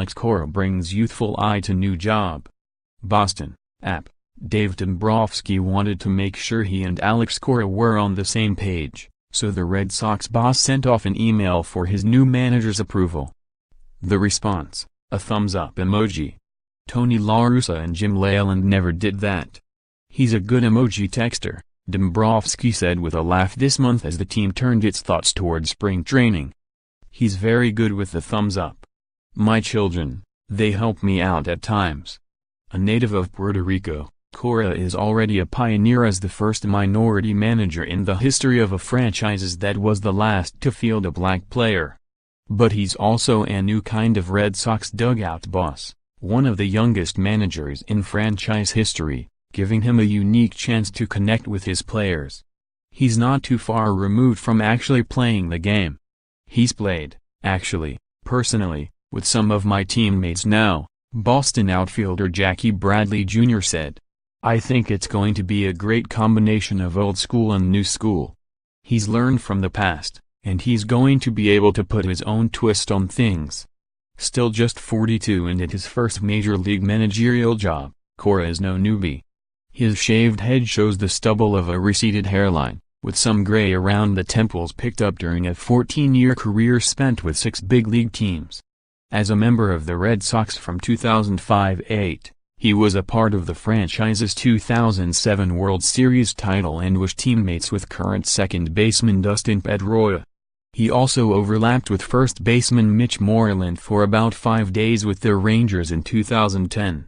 Alex Cora brings youthful eye to new job. Boston, App. Dave Dombrowski wanted to make sure he and Alex Cora were on the same page, so the Red Sox boss sent off an email for his new manager's approval. The response: a thumbs up emoji. Tony La Russa and Jim Leyland never did that. He's a good emoji texter, Dombrowski said with a laugh this month as the team turned its thoughts toward spring training. He's very good with the thumbs up. My children, they help me out at times. A native of Puerto Rico, Cora is already a pioneer as the first minority manager in the history of a franchise that was the last to field a black player. But he's also a new kind of Red Sox dugout boss, one of the youngest managers in franchise history, giving him a unique chance to connect with his players. He's not too far removed from actually playing the game. He's played, actually, personally, with some of my teammates now, Boston outfielder Jackie Bradley Jr. said. I think it's going to be a great combination of old school and new school. He's learned from the past, and he's going to be able to put his own twist on things. Still just 42 and at his first major league managerial job, Cora is no newbie. His shaved head shows the stubble of a receded hairline, with some gray around the temples picked up during a 14-year career spent with 6 big league teams. As a member of the Red Sox from 2005-08, he was a part of the franchise's 2007 World Series title and was teammates with current second baseman Dustin Pedroia. He also overlapped with first baseman Mitch Moreland for about 5 days with the Rangers in 2010.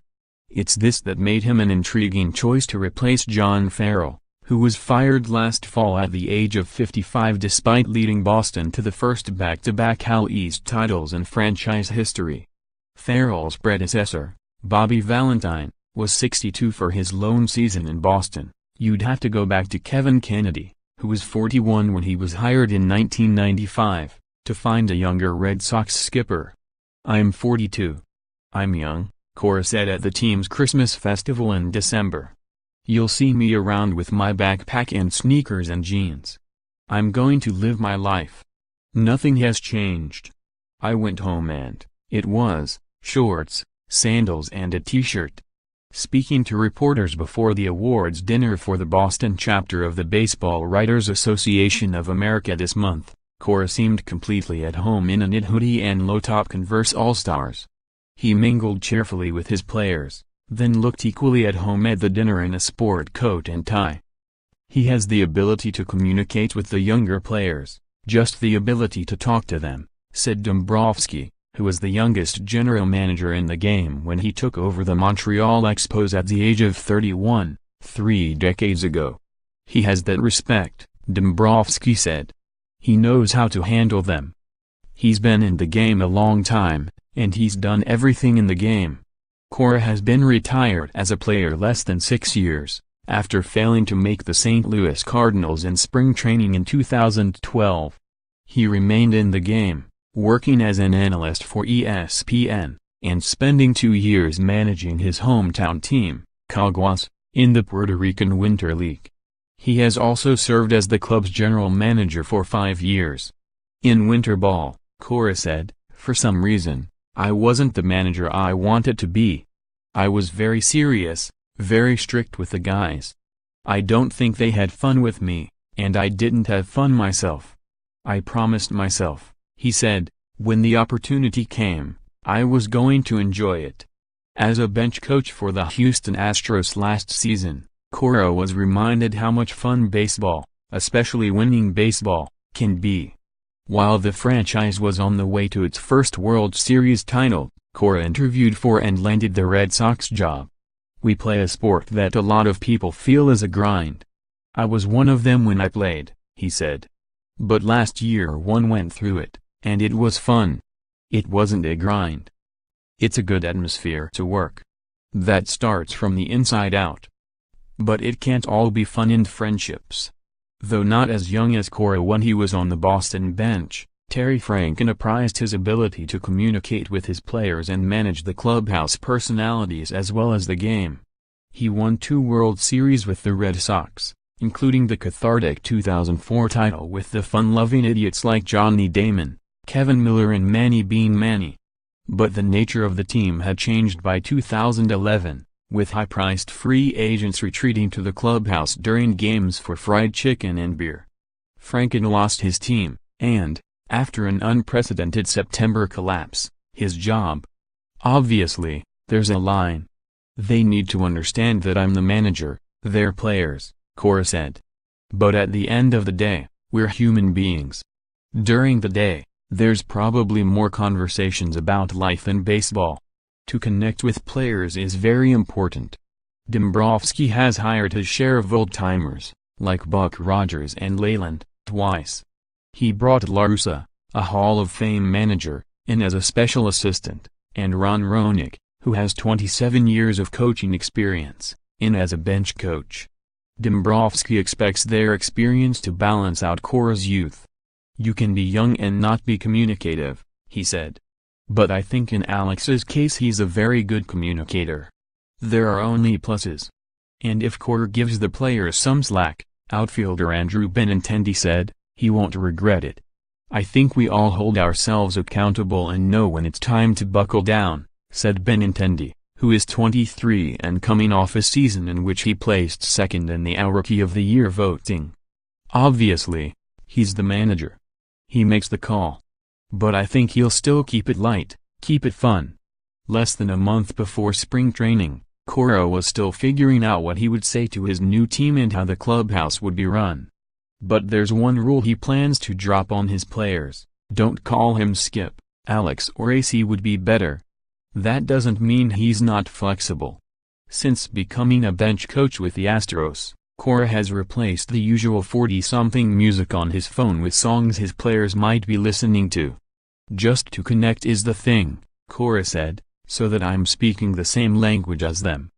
It's this that made him an intriguing choice to replace John Farrell, who was fired last fall at the age of 55 despite leading Boston to the first back-to-back AL East titles in franchise history. Farrell's predecessor, Bobby Valentine, was 62 for his lone season in Boston. You'd have to go back to Kevin Kennedy, who was 41 when he was hired in 1995, to find a younger Red Sox skipper. I'm 42. I'm young, Cora said at the team's Christmas festival in December. You'll see me around with my backpack and sneakers and jeans. I'm going to live my life. Nothing has changed. I went home and it was shorts, sandals and a t-shirt. Speaking to reporters before the awards dinner for the Boston chapter of the Baseball Writers Association of America this month, Cora seemed completely at home in a knit hoodie and low-top Converse All-Stars. He mingled cheerfully with his players, then looked equally at home at the dinner in a sport coat and tie. He has the ability to communicate with the younger players, just the ability to talk to them, said Dombrowski, who was the youngest general manager in the game when he took over the Montreal Expos at the age of 31, 3 decades ago. He has that respect, Dombrowski said. He knows how to handle them. He's been in the game a long time, and he's done everything in the game. Cora has been retired as a player less than 6 years, after failing to make the St. Louis Cardinals in spring training in 2012. He remained in the game, working as an analyst for ESPN, and spending 2 years managing his hometown team, Caguas, in the Puerto Rican Winter League. He has also served as the club's general manager for 5 years. In winter ball, Cora said, for some reason, I wasn't the manager I wanted to be. I was very serious, very strict with the guys. I don't think they had fun with me, and I didn't have fun myself. I promised myself, he said, when the opportunity came, I was going to enjoy it. As a bench coach for the Houston Astros last season, Cora was reminded how much fun baseball, especially winning baseball, can be. While the franchise was on the way to its first World Series title, Cora interviewed for and landed the Red Sox job. We play a sport that a lot of people feel is a grind. I was one of them when I played, he said. But last year one went through it, and it was fun. It wasn't a grind. It's a good atmosphere to work. That starts from the inside out. But it can't all be fun and friendships. Though not as young as Cora when he was on the Boston bench, Terry Francona prized his ability to communicate with his players and manage the clubhouse personalities as well as the game. He won 2 World Series with the Red Sox, including the cathartic 2004 title with the fun-loving idiots like Johnny Damon, Kevin Miller and Manny Bean Manny. But the nature of the team had changed by 2011, with high-priced free agents retreating to the clubhouse during games for fried chicken and beer. Franken lost his team, and, after an unprecedented September collapse, his job. Obviously, there's a line. They need to understand that I'm the manager, they're players, Cora said. But at the end of the day, we're human beings. During the day, there's probably more conversations about life than baseball. To connect with players is very important. Dombrowski has hired his share of old-timers, like Buck Rogers and Leyland, twice. He brought Russa, a Hall of Fame manager, in as a special assistant, and Ron Roenick, who has 27 years of coaching experience, in as a bench coach. Dombrowski expects their experience to balance out Cora's youth. You can be young and not be communicative, he said. But I think in Alex's case he's a very good communicator. There are only pluses. And if Cora gives the players some slack, outfielder Andrew Benintendi said, he won't regret it. I think we all hold ourselves accountable and know when it's time to buckle down, said Benintendi, who is 23 and coming off a season in which he placed second in the Rookie of the Year voting. Obviously, he's the manager. He makes the call. But I think he'll still keep it light, keep it fun. Less than a month before spring training, Cora was still figuring out what he would say to his new team and how the clubhouse would be run. But there's one rule he plans to drop on his players: don't call him Skip, Alex or AC would be better. That doesn't mean he's not flexible. Since becoming a bench coach with the Astros, Cora has replaced the usual 40-something music on his phone with songs his players might be listening to. Just to connect is the thing, Cora said, so that I'm speaking the same language as them.